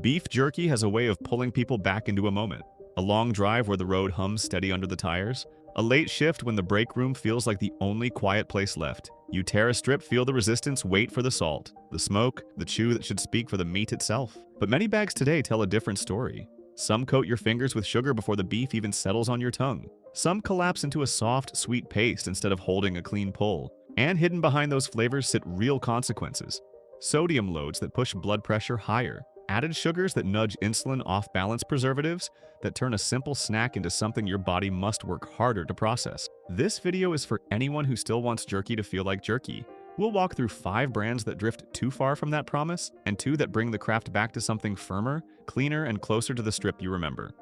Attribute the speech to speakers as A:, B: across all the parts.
A: Beef jerky has a way of pulling people back into a moment. A long drive where the road hums steady under the tires. A late shift when the break room feels like the only quiet place left. You tear a strip, feel the resistance, wait for the salt, the smoke, the chew that should speak for the meat itself. But many bags today tell a different story. Some coat your fingers with sugar before the beef even settles on your tongue. Some collapse into a soft, sweet paste instead of holding a clean pull. And hidden behind those flavors sit real consequences. Sodium loads that push blood pressure higher. Added sugars that nudge insulin off balance, preservatives that turn a simple snack into something your body must work harder to process. This video is for anyone who still wants jerky to feel like jerky. We'll walk through 5 brands that drift too far from that promise, and 2 that bring the craft back to something firmer, cleaner, and closer to the strip you remember.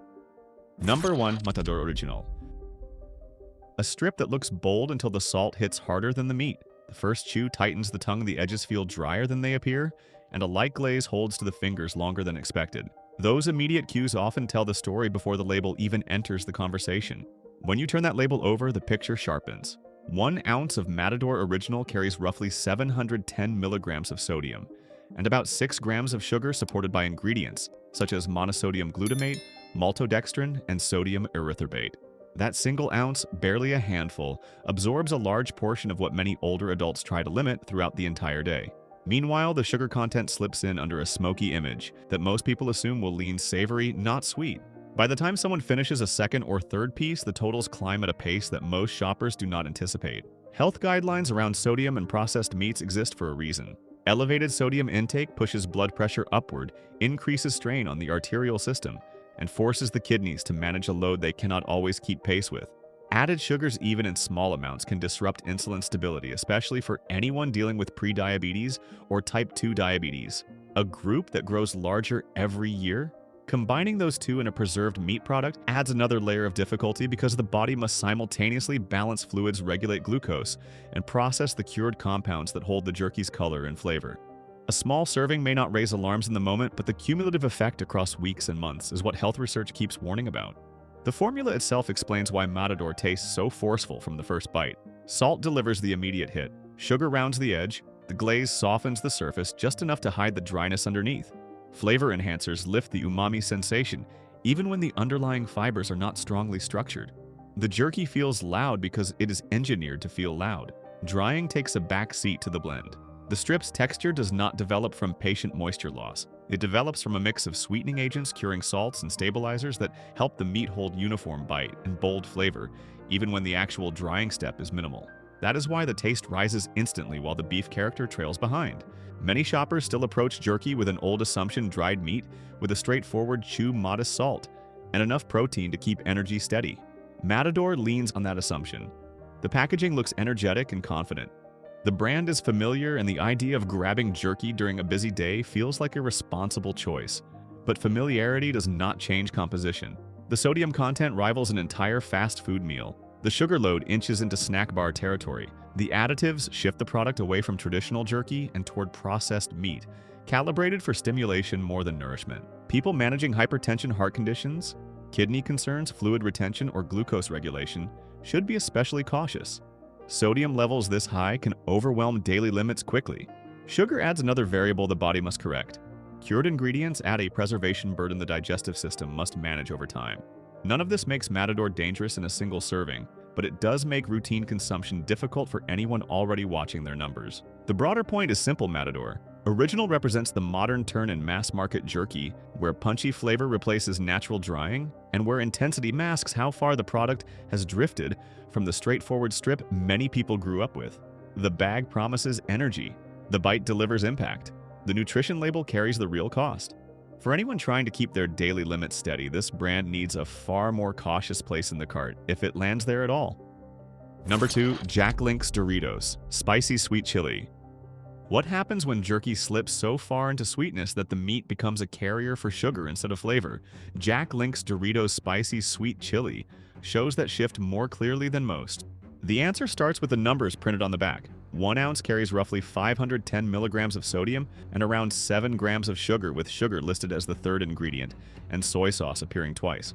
A: Number 1. Matador Original. A strip that looks bold until the salt hits harder than the meat. The first chew tightens the tongue, the edges feel drier than they appear, and a light glaze holds to the fingers longer than expected. Those immediate cues often tell the story before the label even enters the conversation. When you turn that label over, the picture sharpens. 1 ounce of Matador Original carries roughly 710 milligrams of sodium, and about 6 grams of sugar supported by ingredients such as monosodium glutamate, maltodextrin, and sodium erythorbate. That single ounce, barely a handful, absorbs a large portion of what many older adults try to limit throughout the entire day. Meanwhile, the sugar content slips in under a smoky image that most people assume will lean savory, not sweet. By the time someone finishes a second or third piece, the totals climb at a pace that most shoppers do not anticipate. Health guidelines around sodium and processed meats exist for a reason. Elevated sodium intake pushes blood pressure upward, increases strain on the arterial system, and forces the kidneys to manage a load they cannot always keep pace with. Added sugars, even in small amounts, can disrupt insulin stability, especially for anyone dealing with prediabetes or type 2 diabetes, a group that grows larger every year. Combining those two in a preserved meat product adds another layer of difficulty because the body must simultaneously balance fluids, regulate glucose, and process the cured compounds that hold the jerky's color and flavor. A small serving may not raise alarms in the moment, but the cumulative effect across weeks and months is what health research keeps warning about. The formula itself explains why Matador tastes so forceful from the first bite. Salt delivers the immediate hit. Sugar rounds the edge. The glaze softens the surface just enough to hide the dryness underneath. Flavor enhancers lift the umami sensation, even when the underlying fibers are not strongly structured. The jerky feels loud because it is engineered to feel loud. Drying takes a back seat to the blend. The strip's texture does not develop from patient moisture loss. It develops from a mix of sweetening agents, curing salts, and stabilizers that help the meat hold uniform bite and bold flavor, even when the actual drying step is minimal. That is why the taste rises instantly while the beef character trails behind. Many shoppers still approach jerky with an old assumption dried meat with a straightforward chew, modest salt, and enough protein to keep energy steady. Matador leans on that assumption. The packaging looks energetic and confident. The brand is familiar, and the idea of grabbing jerky during a busy day feels like a responsible choice. But familiarity does not change composition. The sodium content rivals an entire fast food meal. The sugar load inches into snack bar territory. The additives shift the product away from traditional jerky and toward processed meat, calibrated for stimulation more than nourishment. People managing hypertension, heart conditions, kidney concerns, fluid retention, or glucose regulation should be especially cautious. Sodium levels this high can overwhelm daily limits quickly. Sugar adds another variable the body must correct. Cured ingredients add a preservation burden the digestive system must manage over time. None of this makes Matador dangerous in a single serving, but it does make routine consumption difficult for anyone already watching their numbers. The broader point is simple. Matador Original represents the modern turn in mass-market jerky, where punchy flavor replaces natural drying, and where intensity masks how far the product has drifted from the straightforward strip many people grew up with. The bag promises energy. The bite delivers impact. The nutrition label carries the real cost. For anyone trying to keep their daily limits steady, this brand needs a far more cautious place in the cart, if it lands there at all. Number 2. Jack Link's Doritos Spicy Sweet Chili. What happens when jerky slips so far into sweetness that the meat becomes a carrier for sugar instead of flavor? Jack Link's Doritos Spicy Sweet Chili shows that shift more clearly than most. The answer starts with the numbers printed on the back. 1 ounce carries roughly 510 milligrams of sodium and around 7 grams of sugar, with sugar listed as the third ingredient, and soy sauce appearing twice.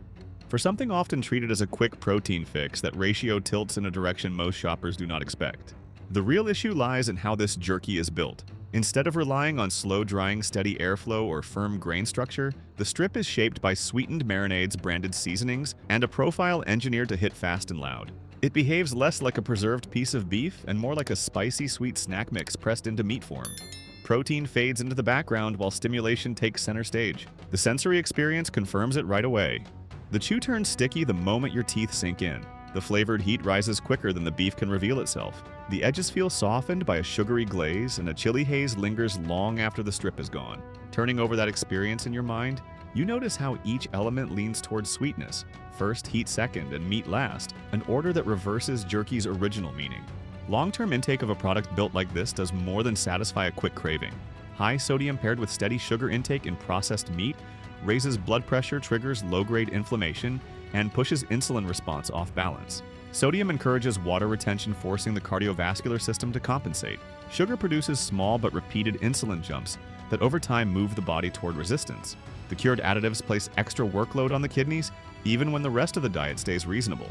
A: For something often treated as a quick protein fix, that ratio tilts in a direction most shoppers do not expect. The real issue lies in how this jerky is built. Instead of relying on slow-drying steady airflow or firm grain structure, the strip is shaped by sweetened marinades, branded seasonings, and a profile engineered to hit fast and loud. It behaves less like a preserved piece of beef and more like a spicy sweet snack mix pressed into meat form. Protein fades into the background while stimulation takes center stage. The sensory experience confirms it right away. The chew turns sticky the moment your teeth sink in. The flavored heat rises quicker than the beef can reveal itself. The edges feel softened by a sugary glaze, and a chili haze lingers long after the strip is gone. Turning over that experience in your mind, you notice how each element leans towards sweetness. First, heat second, and meat last, an order that reverses jerky's original meaning. Long-term intake of a product built like this does more than satisfy a quick craving. High sodium paired with steady sugar intake in processed meat raises blood pressure, triggers low-grade inflammation, and pushes insulin response off balance. Sodium encourages water retention, forcing the cardiovascular system to compensate. Sugar produces small but repeated insulin jumps that over time move the body toward resistance. The cured additives place extra workload on the kidneys, even when the rest of the diet stays reasonable.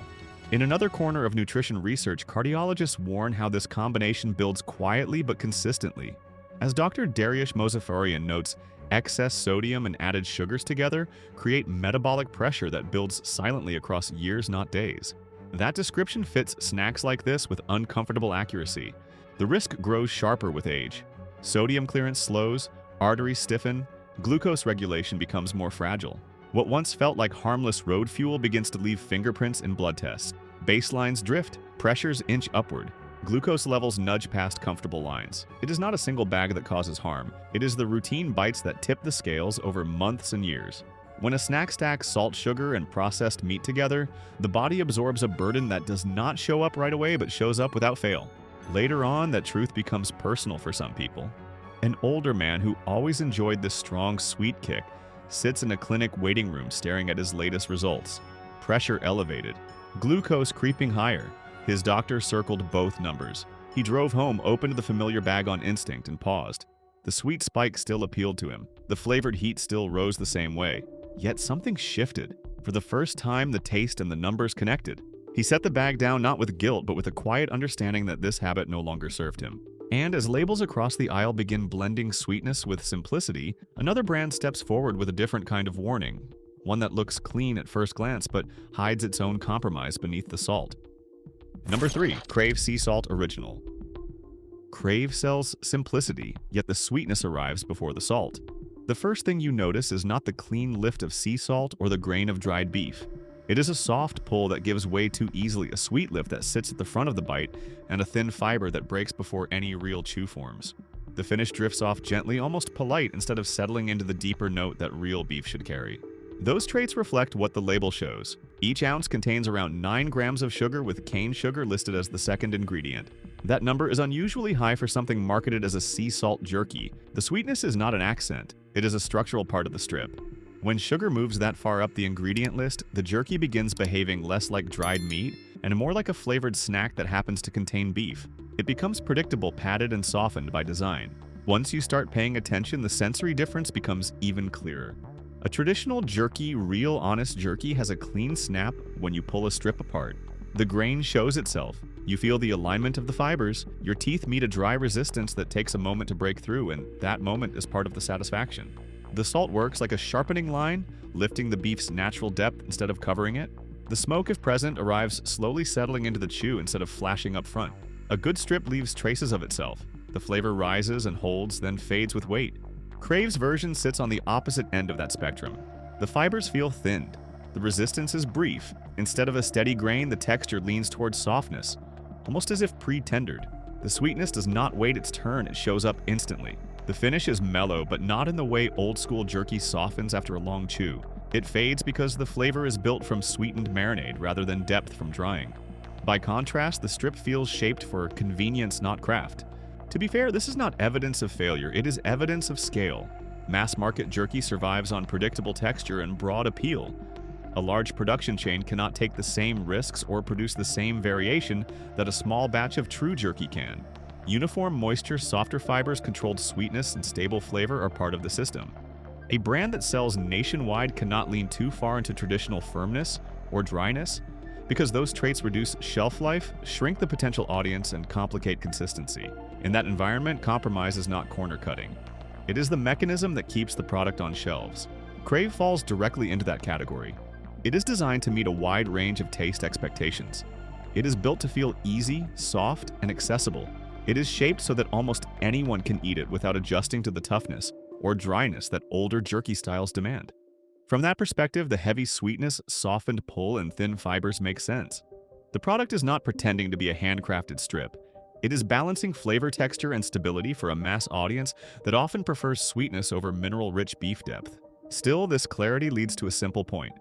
A: In another corner of nutrition research, cardiologists warn how this combination builds quietly but consistently. As Dr. Dariush Mozafarian notes, excess sodium and added sugars together create metabolic pressure that builds silently across years, not days. That description fits snacks like this with uncomfortable accuracy. The risk grows sharper with age. Sodium clearance slows, arteries stiffen, glucose regulation becomes more fragile. What once felt like harmless road fuel begins to leave fingerprints in blood tests. Baselines drift, pressures inch upward. Glucose levels nudge past comfortable lines. It is not a single bag that causes harm. It is the routine bites that tip the scales over months and years. When a snack stacks salt, sugar, and processed meat together, the body absorbs a burden that does not show up right away but shows up without fail. Later on, that truth becomes personal for some people. An older man who always enjoyed this strong, sweet kick sits in a clinic waiting room staring at his latest results. Pressure elevated, glucose creeping higher. His doctor circled both numbers. He drove home, opened the familiar bag on instinct, and paused. The sweet spike still appealed to him. The flavored heat still rose the same way. Yet something shifted. For the first time, the taste and the numbers connected. He set the bag down not with guilt, but with a quiet understanding that this habit no longer served him. And as labels across the aisle begin blending sweetness with simplicity, another brand steps forward with a different kind of warning. One that looks clean at first glance, but hides its own compromise beneath the salt. Number 3. Crave Sea Salt Original. Crave sells simplicity, yet the sweetness arrives before the salt. The first thing you notice is not the clean lift of sea salt or the grain of dried beef. It is a soft pull that gives way too easily, a sweet lift that sits at the front of the bite, and a thin fiber that breaks before any real chew forms. The finish drifts off gently, almost polite, instead of settling into the deeper note that real beef should carry. Those traits reflect what the label shows. Each ounce contains around 9 grams of sugar, with cane sugar listed as the second ingredient. That number is unusually high for something marketed as a sea salt jerky. The sweetness is not an accent, it is a structural part of the strip. When sugar moves that far up the ingredient list, the jerky begins behaving less like dried meat and more like a flavored snack that happens to contain beef. It becomes predictable, padded, and softened by design. Once you start paying attention, the sensory difference becomes even clearer. A traditional jerky, real honest jerky, has a clean snap when you pull a strip apart. The grain shows itself. You feel the alignment of the fibers. Your teeth meet a dry resistance that takes a moment to break through, and that moment is part of the satisfaction. The salt works like a sharpening line, lifting the beef's natural depth instead of covering it. The smoke, if present, arrives slowly settling into the chew instead of flashing up front. A good strip leaves traces of itself. The flavor rises and holds, then fades with weight. Crave's version sits on the opposite end of that spectrum. The fibers feel thinned. The resistance is brief. Instead of a steady grain, the texture leans towards softness, almost as if pre-tendered. The sweetness does not wait its turn, it shows up instantly. The finish is mellow, but not in the way old-school jerky softens after a long chew. It fades because the flavor is built from sweetened marinade rather than depth from drying. By contrast, the strip feels shaped for convenience, not craft. To be fair, this is not evidence of failure, it is evidence of scale. Mass-market jerky survives on predictable texture and broad appeal. A large production chain cannot take the same risks or produce the same variation that a small batch of true jerky can. Uniform moisture, softer fibers, controlled sweetness, and stable flavor are part of the system. A brand that sells nationwide cannot lean too far into traditional firmness or dryness. because those traits reduce shelf life, shrink the potential audience, and complicate consistency. In that environment, compromise is not corner cutting. It is the mechanism that keeps the product on shelves. Crave falls directly into that category. It is designed to meet a wide range of taste expectations. It is built to feel easy, soft, and accessible. It is shaped so that almost anyone can eat it without adjusting to the toughness or dryness that older jerky styles demand. From that perspective, the heavy sweetness, softened pull, and thin fibers make sense. The product is not pretending to be a handcrafted strip. It is balancing flavor texture and stability for a mass audience that often prefers sweetness over mineral-rich beef depth. Still, this clarity leads to a simple point.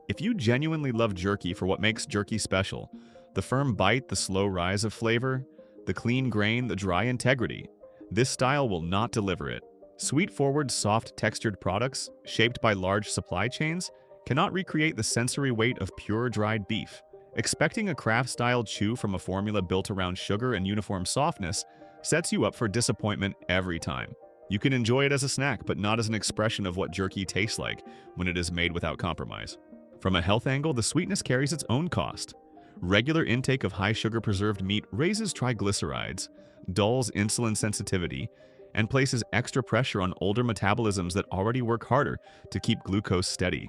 A: If you genuinely love jerky for what makes jerky special, the firm bite, the slow rise of flavor, the clean grain, the dry integrity, this style will not deliver it. Sweet-forward, soft-textured products, shaped by large supply chains, cannot recreate the sensory weight of pure dried beef. Expecting a craft-style chew from a formula built around sugar and uniform softness sets you up for disappointment every time. You can enjoy it as a snack, but not as an expression of what jerky tastes like when it is made without compromise. From a health angle, the sweetness carries its own cost. Regular intake of high-sugar preserved meat raises triglycerides, dulls insulin sensitivity, and places extra pressure on older metabolisms that already work harder to keep glucose steady.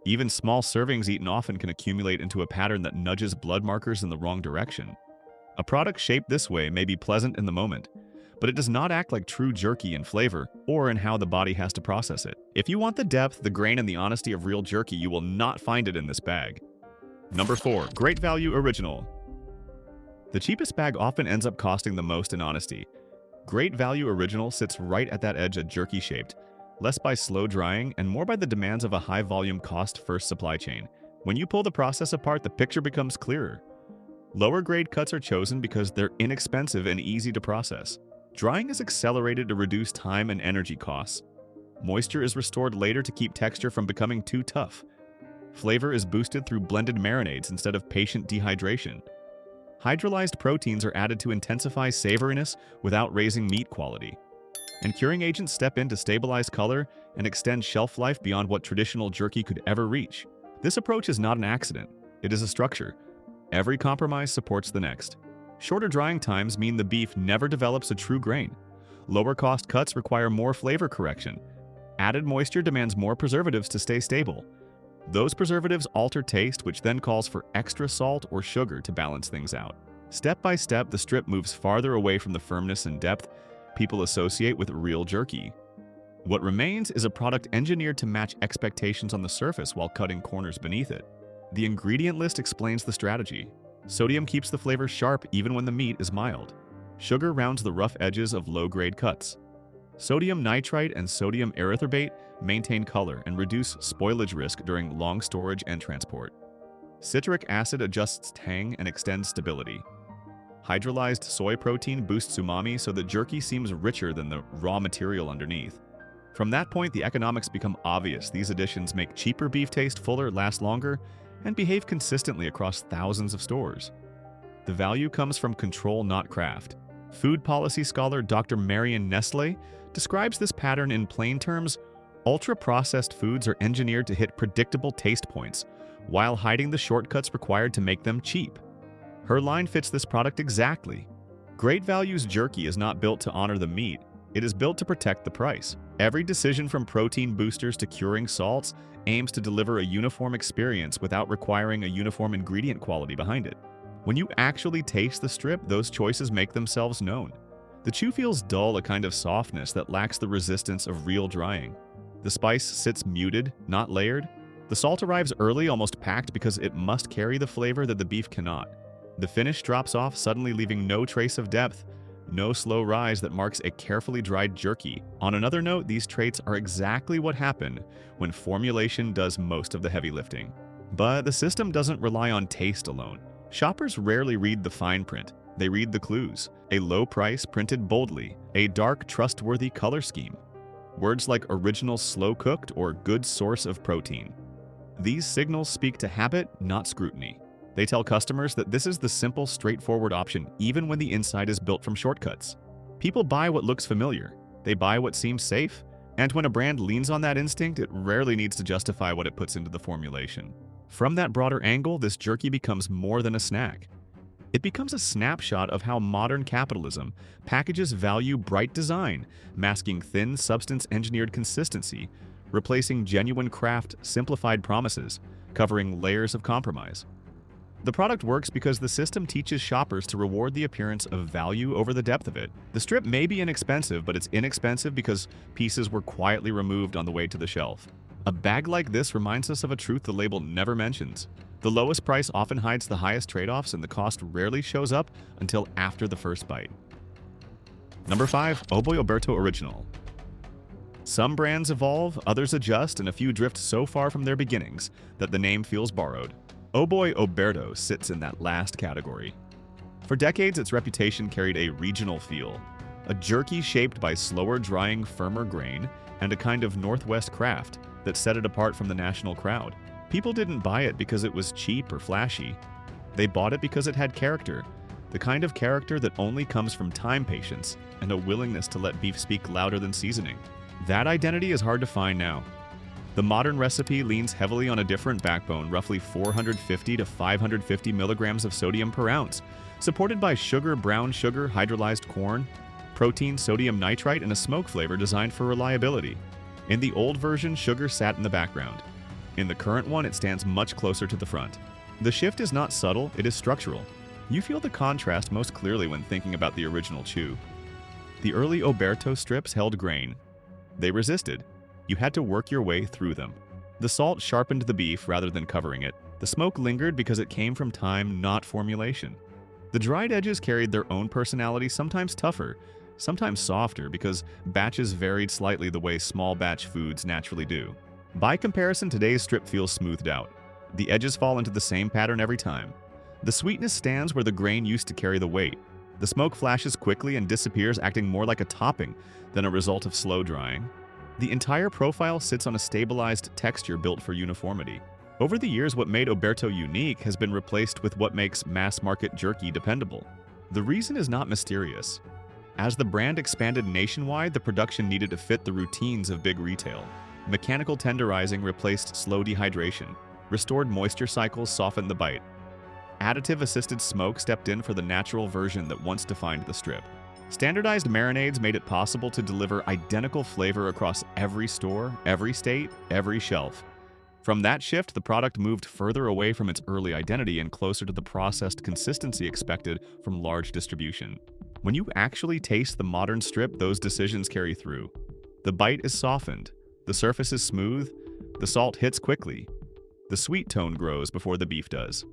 A: Even small servings eaten often can accumulate into a pattern that nudges blood markers in the wrong direction. A product shaped this way may be pleasant in the moment, but it does not act like true jerky in flavor or in how the body has to process it. If you want the depth, the grain, and the honesty of real jerky, you will not find it in this bag. Number 4. Great Value Original. The cheapest bag often ends up costing the most in honesty. Great Value Original sits right at that edge of jerky-shaped, less by slow drying and more by the demands of a high-volume cost-first supply chain. When you pull the process apart, the picture becomes clearer. Lower-grade cuts are chosen because they're inexpensive and easy to process. Drying is accelerated to reduce time and energy costs. Moisture is restored later to keep texture from becoming too tough. Flavor is boosted through blended marinades instead of patient dehydration. Hydrolyzed proteins are added to intensify savoriness without raising meat quality. And curing agents step in to stabilize color and extend shelf life beyond what traditional jerky could ever reach. This approach is not an accident. It is a structure. Every compromise supports the next. Shorter drying times mean the beef never develops a true grain. Lower cost cuts require more flavor correction. Added moisture demands more preservatives to stay stable. Those preservatives alter taste, which then calls for extra salt or sugar to balance things out. Step by step, the strip moves farther away from the firmness and depth people associate with real jerky. What remains is a product engineered to match expectations on the surface while cutting corners beneath it. The ingredient list explains the strategy. Sodium keeps the flavor sharp even when the meat is mild. Sugar rounds the rough edges of low-grade cuts. Sodium nitrite and sodium erythorbate maintain color and reduce spoilage risk during long storage and transport. Citric acid adjusts tang and extends stability. Hydrolyzed soy protein boosts umami so the jerky seems richer than the raw material underneath. From that point, the economics become obvious. These additions make cheaper beef taste fuller, last longer, and behave consistently across thousands of stores. The value comes from control, not craft. Food policy scholar Dr. Marion Nestle describes this pattern in plain terms. Ultra-processed foods are engineered to hit predictable taste points, while hiding the shortcuts required to make them cheap. Her line fits this product exactly. Great Value's jerky is not built to honor the meat. It is built to protect the price. Every decision from protein boosters to curing salts aims to deliver a uniform experience without requiring a uniform ingredient quality behind it. When you actually taste the strip, those choices make themselves known. The chew feels dull, a kind of softness that lacks the resistance of real drying. The spice sits muted, not layered. The salt arrives early, almost packed, because it must carry the flavor that the beef cannot. The finish drops off, suddenly leaving no trace of depth, no slow rise that marks a carefully dried jerky. On another note, these traits are exactly what happen when formulation does most of the heavy lifting. But the system doesn't rely on taste alone. Shoppers rarely read the fine print. They read the clues. A low price printed boldly, a dark, trustworthy color scheme. Words like original slow-cooked or good source of protein. These signals speak to habit, not scrutiny. They tell customers that this is the simple, straightforward option, even when the inside is built from shortcuts. People buy what looks familiar. They buy what seems safe. And when a brand leans on that instinct, it rarely needs to justify what it puts into the formulation. From that broader angle, this jerky becomes more than a snack. It becomes a snapshot of how modern capitalism packages value bright design, masking thin substance-engineered consistency, replacing genuine craft simplified promises, covering layers of compromise. The product works because the system teaches shoppers to reward the appearance of value over the depth of it. The strip may be inexpensive, but it's inexpensive because pieces were quietly removed on the way to the shelf. A bag like this reminds us of a truth the label never mentions. The lowest price often hides the highest trade-offs, and the cost rarely shows up until after the first bite. Number 5. Oberto Original. Some brands evolve, others adjust, and a few drift so far from their beginnings that the name feels borrowed. Oberto sits in that last category. For decades, its reputation carried a regional feel, a jerky shaped by slower drying, firmer grain, and a kind of Northwest craft that set it apart from the national crowd. People didn't buy it because it was cheap or flashy. They bought it because it had character, the kind of character that only comes from time patience and a willingness to let beef speak louder than seasoning. That identity is hard to find now. The modern recipe leans heavily on a different backbone, roughly 450 to 550 milligrams of sodium per ounce, supported by sugar, brown sugar, hydrolyzed corn, protein, sodium nitrite, and a smoke flavor designed for reliability. In the old version, sugar sat in the background. In the current one, it stands much closer to the front. The shift is not subtle, it is structural. You feel the contrast most clearly when thinking about the original chew. The early Oberto strips held grain. They resisted. You had to work your way through them. The salt sharpened the beef rather than covering it. The smoke lingered because it came from time, not formulation. The dried edges carried their own personality, sometimes tougher, sometimes softer, because batches varied slightly the way small batch foods naturally do. By comparison, today's strip feels smoothed out. The edges fall into the same pattern every time. The sweetness stands where the grain used to carry the weight. The smoke flashes quickly and disappears, acting more like a topping than a result of slow drying. The entire profile sits on a stabilized texture built for uniformity. Over the years, what made Oberto unique has been replaced with what makes mass-market jerky dependable. The reason is not mysterious. As the brand expanded nationwide, the production needed to fit the routines of big retail. Mechanical tenderizing replaced slow dehydration. Restored moisture cycles softened the bite. Additive-assisted smoke stepped in for the natural version that once defined the strip. Standardized marinades made it possible to deliver identical flavor across every store, every state, every shelf. From that shift, the product moved further away from its early identity and closer to the processed consistency expected from large distribution. When you actually taste the modern strip, those decisions carry through. The bite is softened, the surface is smooth, the salt hits quickly. The sweet tone grows before the beef does.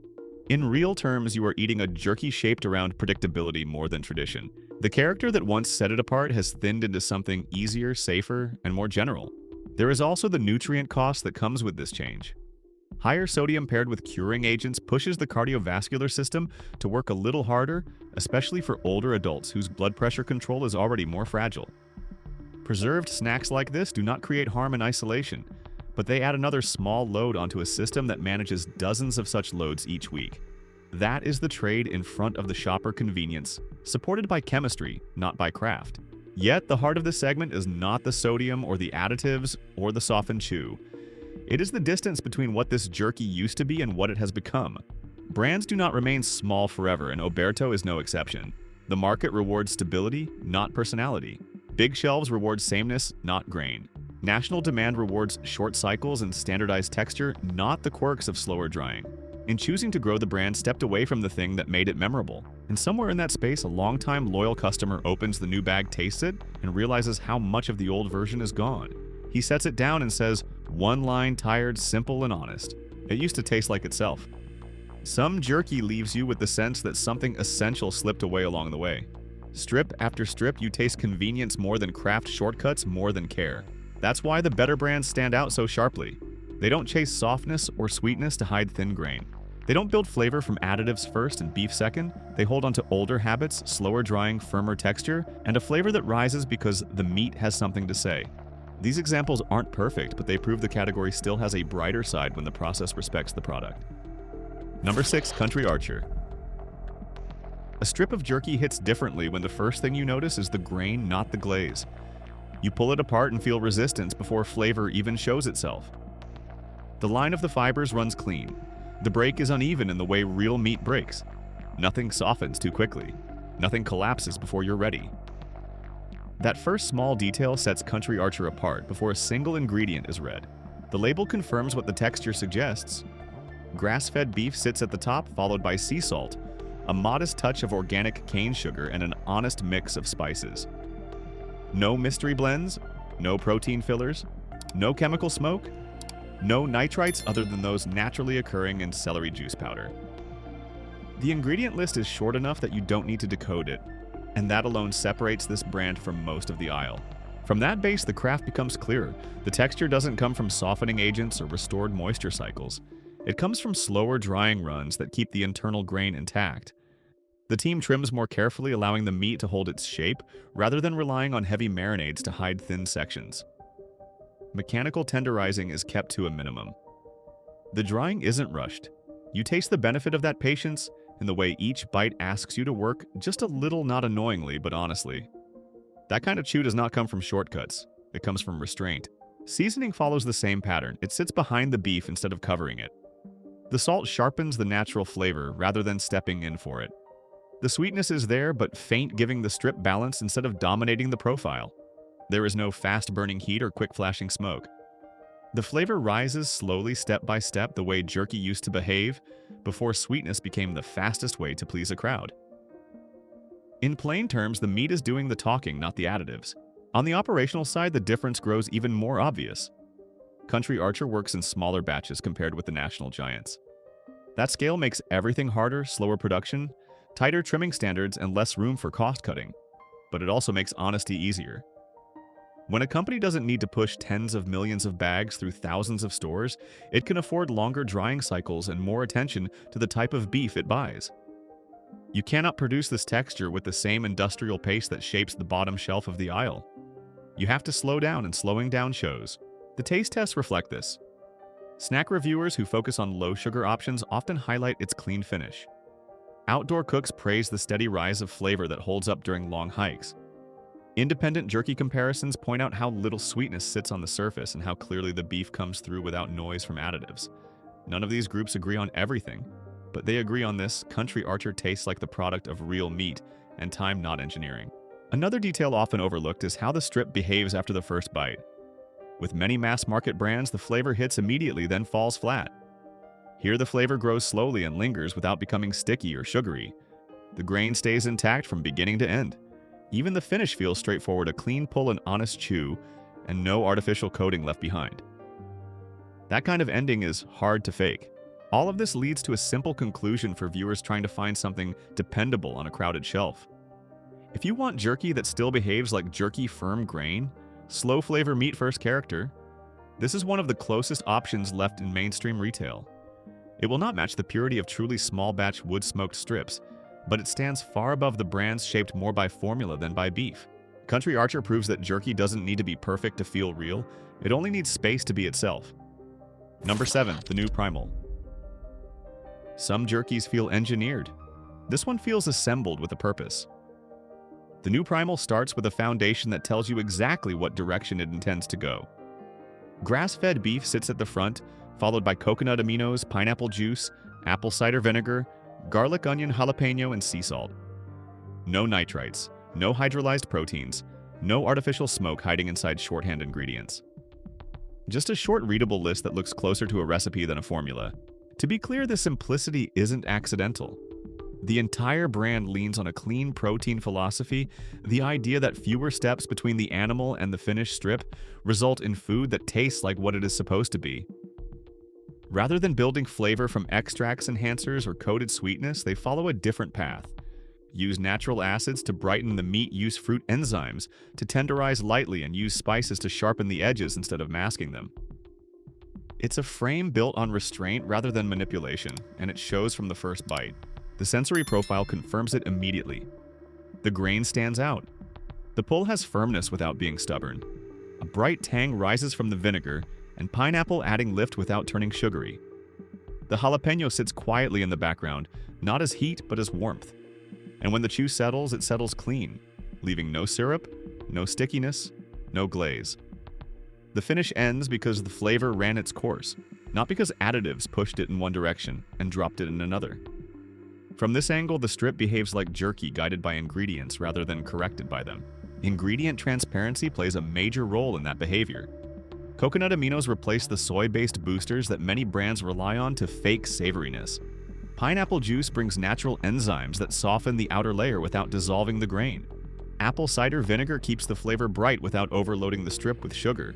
A: In real terms, you are eating a jerky shaped around predictability more than tradition. The character that once set it apart has thinned into something easier, safer, and more general. There is also the nutrient cost that comes with this change. Higher sodium paired with curing agents pushes the cardiovascular system to work a little harder, especially for older adults whose blood pressure control is already more fragile. Preserved snacks like this do not create harm in isolation, but they add another small load onto a system that manages dozens of such loads each week. That is the trade in front of the shopper convenience, supported by chemistry, not by craft. Yet, the heart of this segment is not the sodium or the additives or the softened chew. It is the distance between what this jerky used to be and what it has become. Brands do not remain small forever, and Oberto is no exception. The market rewards stability, not personality. Big shelves reward sameness, not grain. National demand rewards short cycles and standardized texture, not the quirks of slower drying. In choosing to grow the brand, stepped away from the thing that made it memorable. And somewhere in that space, a longtime loyal customer opens the new bag, tastes it, and realizes how much of the old version is gone. He sets it down and says, "One line, tired, simple, and honest. It used to taste like itself." Some jerky leaves you with the sense that something essential slipped away along the way. Strip after strip, you taste convenience more than craft, shortcuts more than care. That's why the better brands stand out so sharply. They don't chase softness or sweetness to hide thin grain. They don't build flavor from additives first and beef second. They hold onto older habits, slower drying, firmer texture, and a flavor that rises because the meat has something to say. These examples aren't perfect, but they prove the category still has a brighter side when the process respects the product. Number 6. Country Archer. A strip of jerky hits differently when the first thing you notice is the grain, not the glaze. You pull it apart and feel resistance before flavor even shows itself. The line of the fibers runs clean. The break is uneven in the way real meat breaks. Nothing softens too quickly. Nothing collapses before you're ready. That first small detail sets Country Archer apart before a single ingredient is read. The label confirms what the texture suggests. Grass-fed beef sits at the top, followed by sea salt, a modest touch of organic cane sugar, and an honest mix of spices. No mystery blends, no protein fillers, no chemical smoke, no nitrites other than those naturally occurring in celery juice powder. The ingredient list is short enough that you don't need to decode it, and that alone separates this brand from most of the aisle. From that base, the craft becomes clearer. The texture doesn't come from softening agents or restored moisture cycles. It comes from slower drying runs that keep the internal grain intact. The team trims more carefully, allowing the meat to hold its shape, rather than relying on heavy marinades to hide thin sections. Mechanical tenderizing is kept to a minimum. The drying isn't rushed. You taste the benefit of that patience in the way each bite asks you to work just a little, not annoyingly, but honestly. That kind of chew does not come from shortcuts. It comes from restraint. Seasoning follows the same pattern. It sits behind the beef instead of covering it. The salt sharpens the natural flavor rather than stepping in for it. The sweetness is there, but faint, giving the strip balance instead of dominating the profile. There is no fast-burning heat or quick-flashing smoke. The flavor rises slowly, step by step, the way jerky used to behave before sweetness became the fastest way to please a crowd. In plain terms, the meat is doing the talking, not the additives. On the operational side, the difference grows even more obvious. Country Archer works in smaller batches compared with the national giants. That scale makes everything harder, slower production, tighter trimming standards, and less room for cost cutting. But it also makes honesty easier. When a company doesn't need to push tens of millions of bags through thousands of stores, it can afford longer drying cycles and more attention to the type of beef it buys. You cannot produce this texture with the same industrial pace that shapes the bottom shelf of the aisle. You have to slow down, and slowing down shows. The taste tests reflect this. Snack reviewers who focus on low-sugar options often highlight its clean finish. Outdoor cooks praise the steady rise of flavor that holds up during long hikes. Independent jerky comparisons point out how little sweetness sits on the surface and how clearly the beef comes through without noise from additives. None of these groups agree on everything, but they agree on this: Country Archer tastes like the product of real meat and time, not engineering. Another detail often overlooked is how the strip behaves after the first bite. With many mass-market brands, the flavor hits immediately, then falls flat. Here, the flavor grows slowly and lingers without becoming sticky or sugary. The grain stays intact from beginning to end. Even the finish feels straightforward: a clean pull, an honest chew, and no artificial coating left behind. That kind of ending is hard to fake. All of this leads to a simple conclusion for viewers trying to find something dependable on a crowded shelf. If you want jerky that still behaves like jerky, firm grain, slow flavor meat first character, this is one of the closest options left in mainstream retail. It will not match the purity of truly small batch wood smoked strips, but it stands far above the brands shaped more by formula than by beef. Country Archer proves that jerky doesn't need to be perfect to feel real, it only needs space to be itself. Number 7, the new Primal. Some jerkies feel engineered. This one feels assembled with a purpose. The new Primal starts with a foundation that tells you exactly what direction it intends to go. Grass-fed beef sits at the front, followed by coconut aminos, pineapple juice, apple cider vinegar, garlic, onion, jalapeno, and sea salt. No nitrites, no hydrolyzed proteins, no artificial smoke hiding inside shorthand ingredients. Just a short, readable list that looks closer to a recipe than a formula. To be clear, the simplicity isn't accidental. The entire brand leans on a clean protein philosophy, the idea that fewer steps between the animal and the finished strip result in food that tastes like what it is supposed to be. Rather than building flavor from extracts, enhancers, or coated sweetness, they follow a different path. Use natural acids to brighten the meat, use fruit enzymes to tenderize lightly, and use spices to sharpen the edges instead of masking them. It's a frame built on restraint rather than manipulation, and it shows from the first bite. The sensory profile confirms it immediately. The grain stands out. The pull has firmness without being stubborn. A bright tang rises from the vinegar, and pineapple adding lift without turning sugary. The jalapeno sits quietly in the background, not as heat but as warmth. And when the chew settles, it settles clean, leaving no syrup, no stickiness, no glaze. The finish ends because the flavor ran its course, not because additives pushed it in one direction and dropped it in another. From this angle, the strip behaves like jerky guided by ingredients rather than corrected by them. Ingredient transparency plays a major role in that behavior. Coconut aminos replace the soy-based boosters that many brands rely on to fake savoriness. Pineapple juice brings natural enzymes that soften the outer layer without dissolving the grain. Apple cider vinegar keeps the flavor bright without overloading the strip with sugar.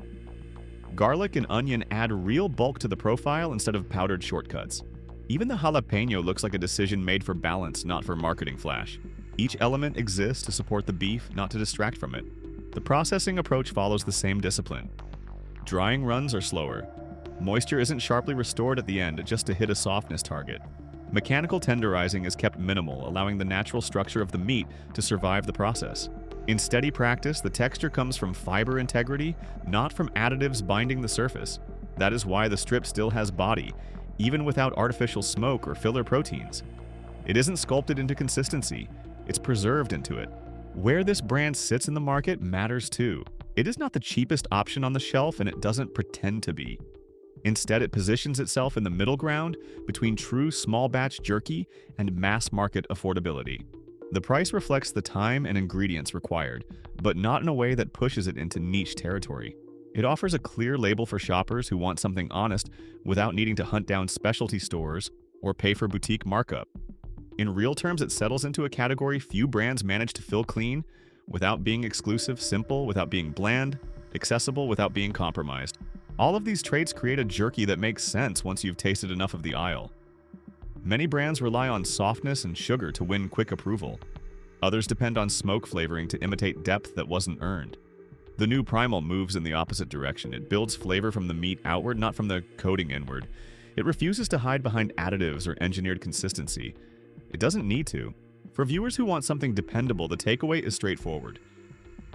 A: Garlic and onion add real bulk to the profile instead of powdered shortcuts. Even the jalapeno looks like a decision made for balance, not for marketing flash. Each element exists to support the beef, not to distract from it. The processing approach follows the same discipline. Drying runs are slower. Moisture isn't sharply restored at the end just to hit a softness target. Mechanical tenderizing is kept minimal, allowing the natural structure of the meat to survive the process. In steady practice, the texture comes from fiber integrity, not from additives binding the surface. That is why the strip still has body, even without artificial smoke or filler proteins. It isn't sculpted into consistency, it's preserved into it. Where this brand sits in the market matters too. It is not the cheapest option on the shelf, and it doesn't pretend to be. Instead, it positions itself in the middle ground between true small-batch jerky and mass-market affordability. The price reflects the time and ingredients required, but not in a way that pushes it into niche territory. It offers a clear label for shoppers who want something honest without needing to hunt down specialty stores or pay for boutique markup. In real terms, it settles into a category few brands manage to fill clean, without being exclusive, simple without being bland, accessible without being compromised. All of these traits create a jerky that makes sense once you've tasted enough of the aisle. Many brands rely on softness and sugar to win quick approval. Others depend on smoke flavoring to imitate depth that wasn't earned. The new Primal moves in the opposite direction. It builds flavor from the meat outward, not from the coating inward. It refuses to hide behind additives or engineered consistency. It doesn't need to. For viewers who want something dependable, the takeaway is straightforward.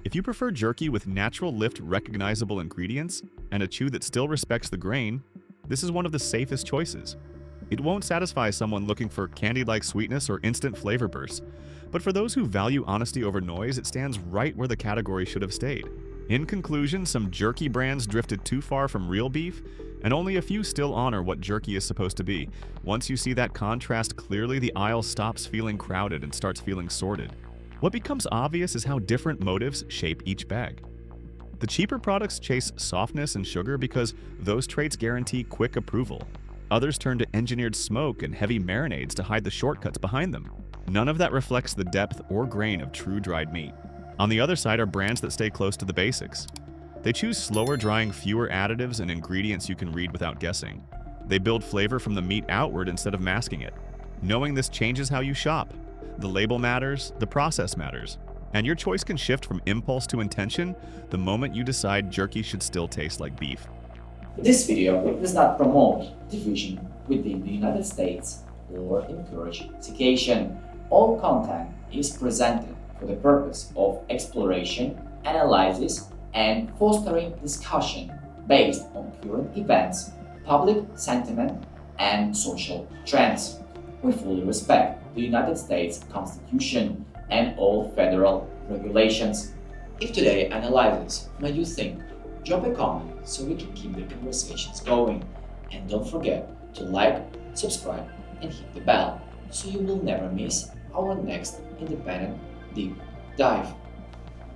A: If you prefer jerky with natural lift recognizable ingredients and a chew that still respects the grain, this is one of the safest choices. It won't satisfy someone looking for candy-like sweetness or instant flavor bursts, but for those who value honesty over noise, it stands right where the category should have stayed. In conclusion, some jerky brands drifted too far from real beef, and only a few still honor what jerky is supposed to be. Once you see that contrast clearly, the aisle stops feeling crowded and starts feeling sorted. What becomes obvious is how different motives shape each bag. The cheaper products chase softness and sugar because those traits guarantee quick approval. Others turn to engineered smoke and heavy marinades to hide the shortcuts behind them. None of that reflects the depth or grain of true dried meat. On the other side are brands that stay close to the basics. They choose slower drying, fewer additives, and ingredients you can read without guessing. They build flavor from the meat outward instead of masking it. Knowing this changes how you shop. The label matters, the process matters. And your choice can shift from impulse to intention the moment you decide jerky should still taste like beef.
B: This video does not promote division within the United States or encourage segregation. All content is presented for the purpose of exploration, analysis, and fostering discussion based on current events, public sentiment, and social trends. We fully respect the United States Constitution and all federal regulations. If today's analysis made you think, drop a comment so we can keep the conversations going. And don't forget to like, subscribe, and hit the bell so you will never miss our next independent deep dive.